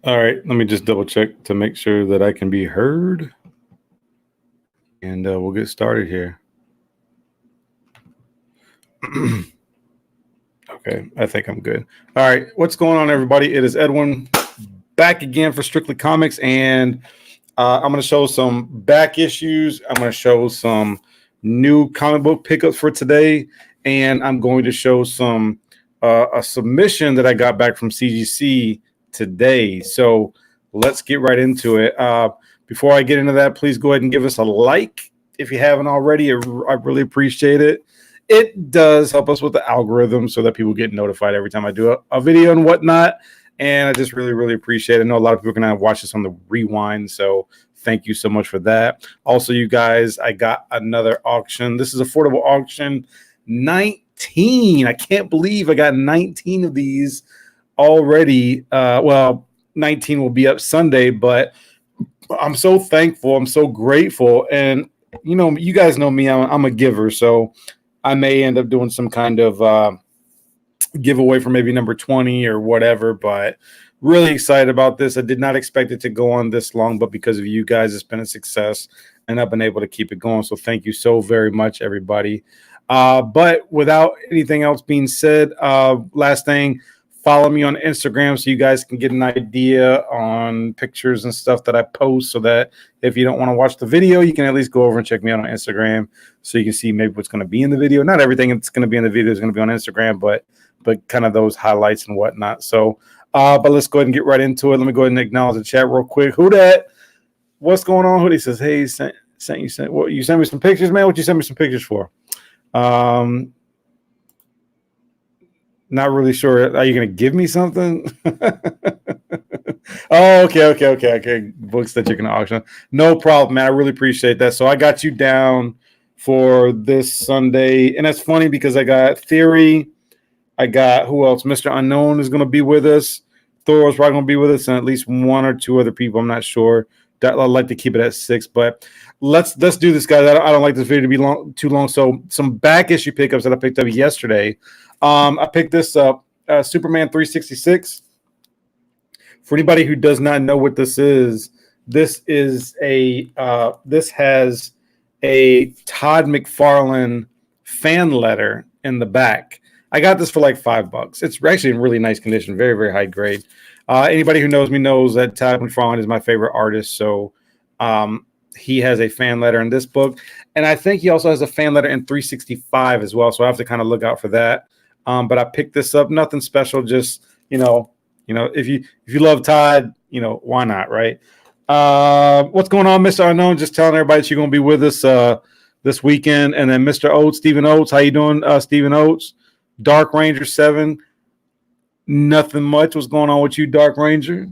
All right, let me just double check to make sure that I can be heard. And we'll get started here. Okay, I think I'm good. All right, what's going on, everybody? It is Edwin back again for Strictly Comix, and I'm going to show some back issues. I'm going to show some new comic book pickups for today, and I'm going to show some a submission that I got back from CGC today. So let's get right into it. Before I get into that, please go ahead and give us a like if you haven't already. I really appreciate it. It does help us with the algorithm so that people get notified every time I do a video and whatnot. And I just really, really appreciate it. I know a lot of people are going to watch this on the rewind, so thank you so much for that. Also, you guys, I got another auction. This is affordable auction 19. I can't believe I got 19 of these already. Well, 19 will be up Sunday, but I'm so thankful. I'm so grateful. And, you know, you guys know me. I'm a giver, so I may end up doing some kind of giveaway for maybe number 20 or whatever, but really excited about this. I did not expect it to go on this long, but because of you guys, it's been a success, and I've been able to keep it going. So thank you so very much, everybody. But without anything else being said, last thing, follow me on Instagram so you guys can get an idea on pictures and stuff that I post, so that if you don't want to watch the video, you can at least go over and check me out on Instagram so you can see maybe what's going to be in the video. Not everything that's going to be in the video is going to be on Instagram, but kind of those highlights and whatnot. So, but let's go ahead and get right into it. Let me go ahead and acknowledge the chat real quick. Who that? What's going on? Who? He says, hey, what, you sent me some pictures, man? What you sent me some pictures for? Not really sure. Are you going to give me something? Oh, okay. Books that you're going to auction. No problem, man. I really appreciate that. So I got you down for this Sunday. And that's funny because I got Theory. I got, who else? Mr. Unknown is going to be with us. Thor is probably going to be with us, and at least one or two other people. I'm not sure. I'd like to keep it at 6, but let's do this, guys. I don't like this video to be too long. So some back issue pickups that I picked up yesterday. I picked this up, Superman 366. For anybody who does not know what this is a this has a Todd McFarlane fan letter in the back. I got this for like $5. It's actually in really nice condition, very, very high grade. Anybody who knows me knows that Todd McFarlane is my favorite artist. So he has a fan letter in this book, and I think he also has a fan letter in 365 as well. So I have to kind of look out for that. But I picked this up, nothing special, just you know, if you love Todd, why not, right? What's going on, Mr. Unknown? Just telling everybody that you're going to be with us this weekend, and then Mr. Oates, Stephen Oates, how you doing, Stephen Oates? Dark Ranger 7. Nothing much. What's going on with you, Dark Ranger?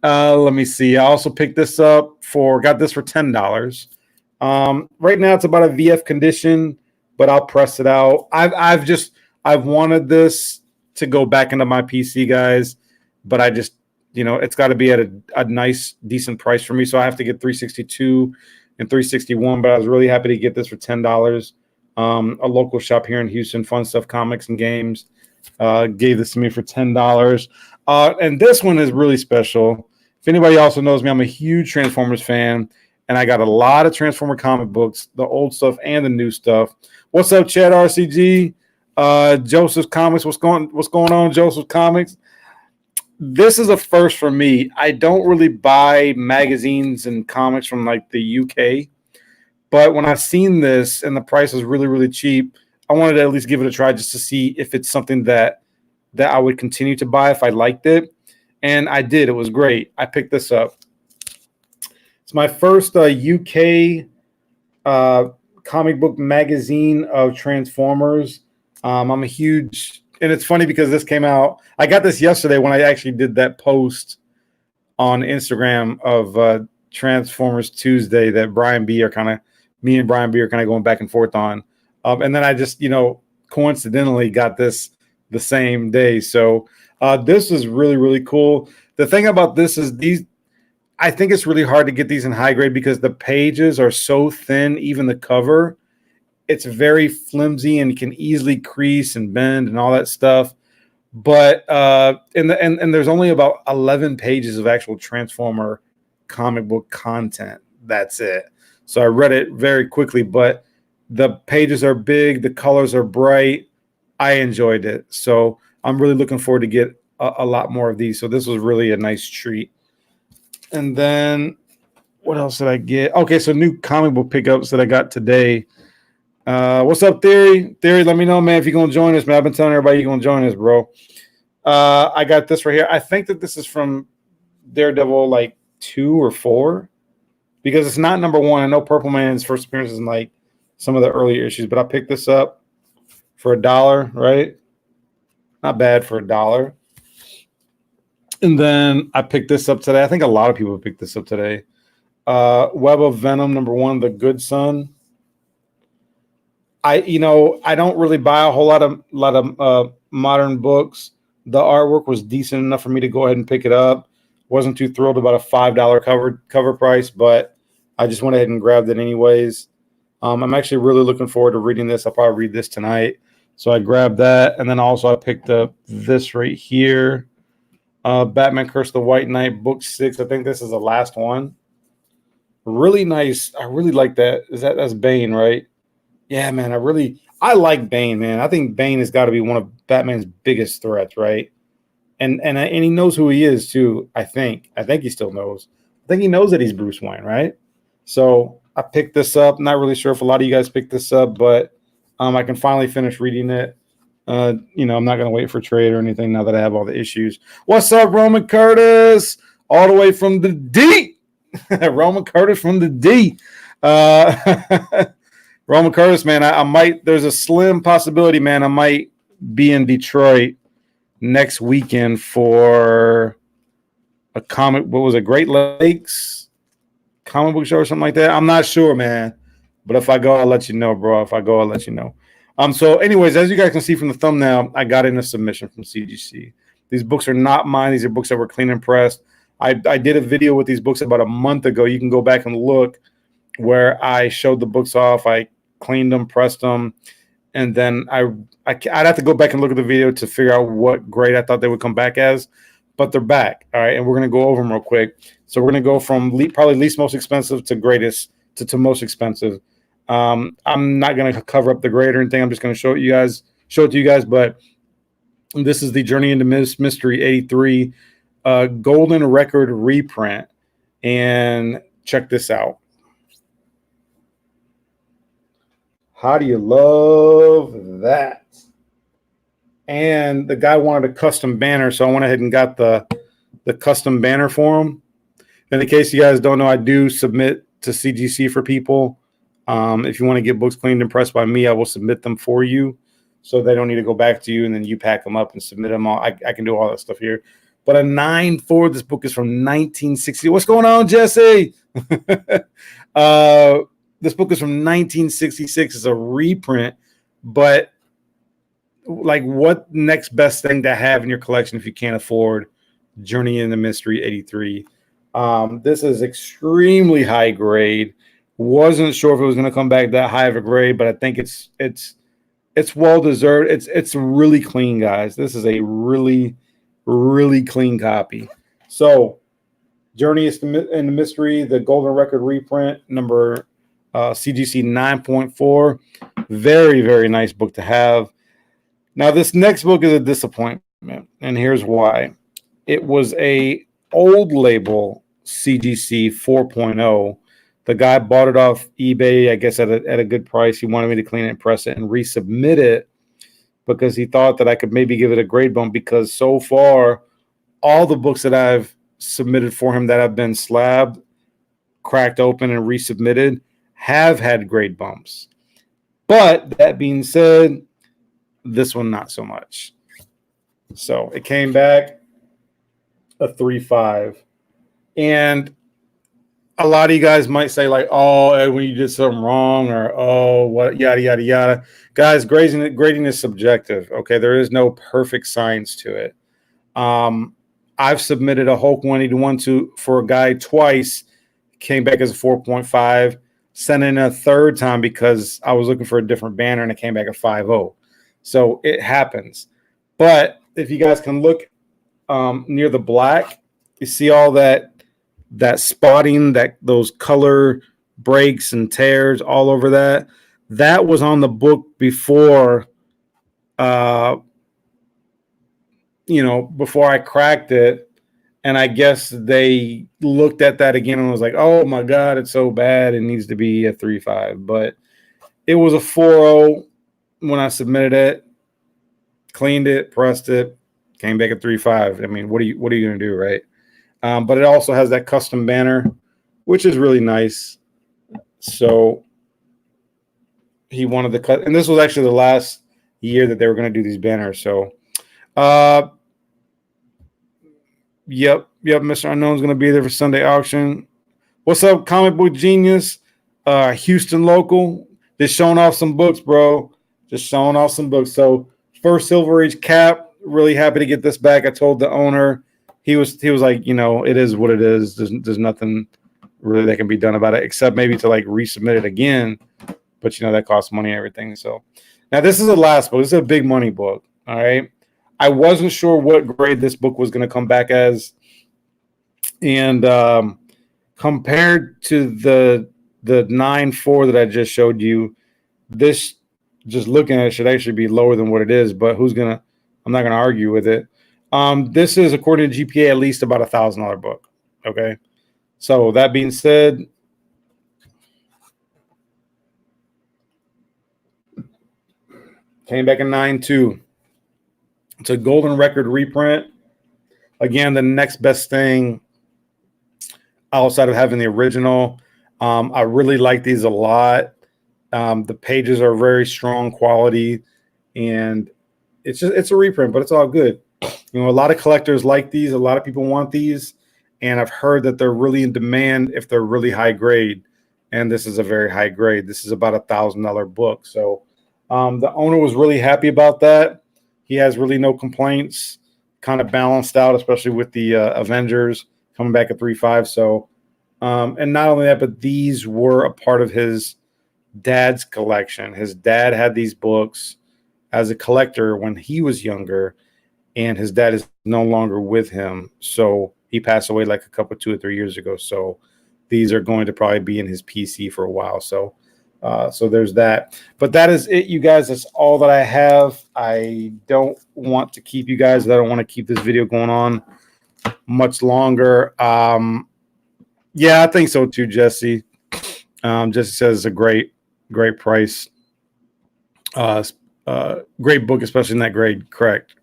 Let me see. I also picked this up got this for $10. Right now it's about a VF condition, but I'll press it out. I've wanted this to go back into my PC, guys, but I just, it's got to be at a nice, decent price for me. So I have to get 362 and 361, but I was really happy to get this for $10. A local shop here in Houston, Fun Stuff Comics and Games, gave this to me for $10. And this one is really special. If anybody also knows me, I'm a huge Transformers fan, and I got a lot of Transformer comic books, the old stuff and the new stuff. What's up, Chad RCG? Joseph's Comics. What's going on, Joseph's Comics? This is a first for me. I don't really buy magazines and comics from like the UK. But when I seen this and the price was really, really cheap, I wanted to at least give it a try just to see if it's something that I would continue to buy if I liked it. And I did. It was great. I picked this up. It's my first UK comic book magazine of Transformers. I'm a huge, and it's funny because this came out. I got this yesterday when I actually did that post on Instagram of Transformers Tuesday that me and Brian B are kind of going back and forth on. And then I just, coincidentally got this the same day. So this is really, really cool. The thing about this is I think it's really hard to get these in high grade because the pages are so thin, even the cover. It's very flimsy and can easily crease and bend and all that stuff. But and there's only about 11 pages of actual Transformer comic book content. That's it. So I read it very quickly, but the pages are big, the colors are bright. I enjoyed it. So I'm really looking forward to get a lot more of these. So this was really a nice treat. And then what else did I get? Okay, so new comic book pickups that I got today. What's up, Theory? Theory, let me know, man, if you're going to join us, man. I've been telling everybody you're going to join us, bro. I got this right here. I think that this is from Daredevil, like 2 or 4, because it's not number 1. I know Purple Man's first appearance is in like some of the earlier issues, but I picked this up for $1, right? Not bad for $1. And then I picked this up today. I think a lot of people picked this up today. Web of Venom, number 1, The Good Son. I don't really buy a whole lot of modern books. The artwork was decent enough for me to go ahead and pick it up. Wasn't too thrilled about a $5 cover price, but I just went ahead and grabbed it anyways. I'm actually really looking forward to reading this. I'll probably read this tonight. So I grabbed that, and then also I picked up this right here. Batman Curse of the White Knight, book 6. I think this is the last one. Really nice. I really like that. That's Bane, right? Yeah, man. I like Bane, man. I think Bane has got to be one of Batman's biggest threats, right? And he knows who he is too. I think he still knows. I think he knows that he's Bruce Wayne, right? So I picked this up. Not really sure if a lot of you guys picked this up, but I can finally finish reading it. I'm not going to wait for trade or anything now that I have all the issues. What's up, Roman Curtis? All the way from the D. Roman Curtis from the D. Roman Curtis, man, I might. There's a slim possibility, man. I might be in Detroit next weekend for a comic. What was it? Great Lakes comic book show or something like that. I'm not sure, man. But if I go, I'll let you know, bro. If I go, I'll let you know. So anyways, as you guys can see from the thumbnail, I got in a submission from CGC. These books are not mine. These are books that were clean and pressed. I did a video with these books about a month ago. You can go back and look where I showed the books off. I cleaned them, pressed them, and then I'd have to go back and look at the video to figure out what grade I thought they would come back as. But they're back. All right, and we're going to go over them real quick. So we're going to go from probably least most expensive to greatest to most expensive. I'm not going to cover up the grade or anything. I'm just going to show it to you guys. But this is the Journey into Mystery 83 Golden Record reprint. And check this out. How do you love that? And the guy wanted a custom banner, so I went ahead and got the custom banner for him. And in case you guys don't know, I do submit to CGC for people. If you want to get books cleaned and pressed by me, I will submit them for you, so they don't need to go back to you and then you pack them up and submit them all. I can do all that stuff here. But a 9.4, this book is from 1960. What's going on, Jesse? This book is from 1966. It's a reprint, but like, what next best thing to have in your collection if you can't afford Journey into Mystery 83? This is extremely high grade. Wasn't sure if it was going to come back that high of a grade, but I think it's well deserved. It's really clean, guys. This is a really, really clean copy. So, Journey into Mystery, the Golden Record reprint, number CGC 9.4. Very, very nice book to have. Now, this next book is a disappointment, and here's why. It was a old label CGC 4.0. The guy bought it off eBay, I guess, at a good price. He wanted me to clean it and press it and resubmit it because he thought that I could maybe give it a grade bump, because so far, all the books that I've submitted for him that have been slabbed, cracked open, and resubmitted have had grade bumps. But that being said, this one not so much. So it came back a 3.5. And a lot of you guys might say, like, oh, Edwin, you did something wrong, or oh, what, yada, yada, yada. Guys, grading is subjective. Okay, there is no perfect science to it. I've submitted a Hulk 181 for a guy twice, came back as a 4.5, sent in a third time because I was looking for a different banner, and it came back a 5.0. So it happens. But if you guys can look near the black, you see all that spotting, those color breaks and tears all over that. That was on the book before, before I cracked it. And I guess they looked at that again and was like, oh my God, it's so bad. It needs to be a 3.5. But it was a 4.0 when I submitted it, cleaned it, pressed it, came back at 3.5. I mean, what are you going to do, right? But it also has that custom banner, which is really nice. So he wanted the cut, and this was actually the last year that they were going to do these banners. So, yep, Mr. Unknown's going to be there for Sunday auction. What's up, Comic Book Genius? Houston local, just showing off some books, bro. Just showing off some books. So, first Silver Age cap. Really happy to get this back. I told the owner. He was like, it is what it is. There's nothing really that can be done about it, except maybe to like resubmit it again. But that costs money and everything. So now this is the last book. This is a big money book. All right. I wasn't sure what grade this book was going to come back as. And compared to the 9.4 that I just showed you, this, just looking at it, should actually be lower than what it is. But I'm not gonna argue with it. This is, according to GPA, at least about $1,000 book. Okay. So that being said, came back in 9.2. It's a golden record reprint. Again, the next best thing outside of having the original. I really like these a lot. The pages are very strong quality, and it's a reprint, but it's all good. A lot of collectors like these. A lot of people want these, and I've heard that they're really in demand if they're really high grade. And this is a very high grade. This is about $1,000 book. So the owner was really happy about that. He has really no complaints. Kind of balanced out, especially with the Avengers coming back at 3.5. So, and not only that, but these were a part of his dad's collection. His dad had these books as a collector when he was younger, and his dad is no longer with him. So he passed away like 2 or 3 years ago. So these are going to probably be in his PC for a while. So there's that. But that is it, you guys. That's all that I have. I don't want to keep you guys. I don't want to keep this video going on much longer. Yeah, I think so too, Jesse. Jesse says it's a great price. Great book, especially in that grade. Correct.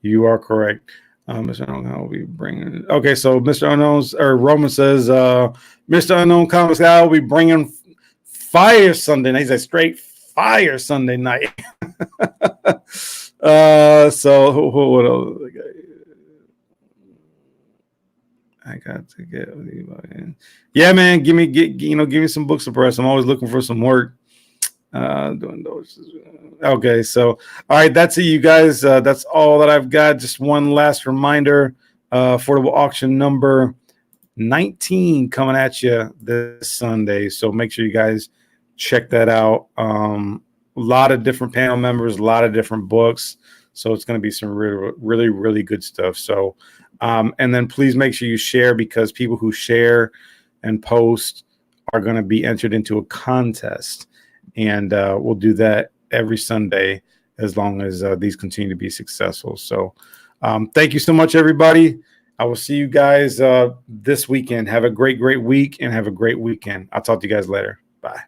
You are correct. Mr. Unknown will be bringing. Okay, so Mr. Unknown's or Roman says, Mr. Unknown Comics guy will be bringing fire Sunday night. He's a straight fire Sunday night. So what else? I got to get. Yeah, man. Give me some books to press. I'm always looking for some work. Doing those. Okay, so all right, that's it, you guys. That's all that I've got. Just one last reminder: affordable auction number 19 coming at you this Sunday. So make sure you guys check that out. A lot of different panel members, a lot of different books. So it's going to be some really, really good stuff. So, and then please make sure you share, because people who share and post are going to be entered into a contest. And we'll do that every Sunday as long as these continue to be successful. So thank you so much, everybody. I will see you guys this weekend. Have a great week, and have a great weekend. I'll talk to you guys later. Bye.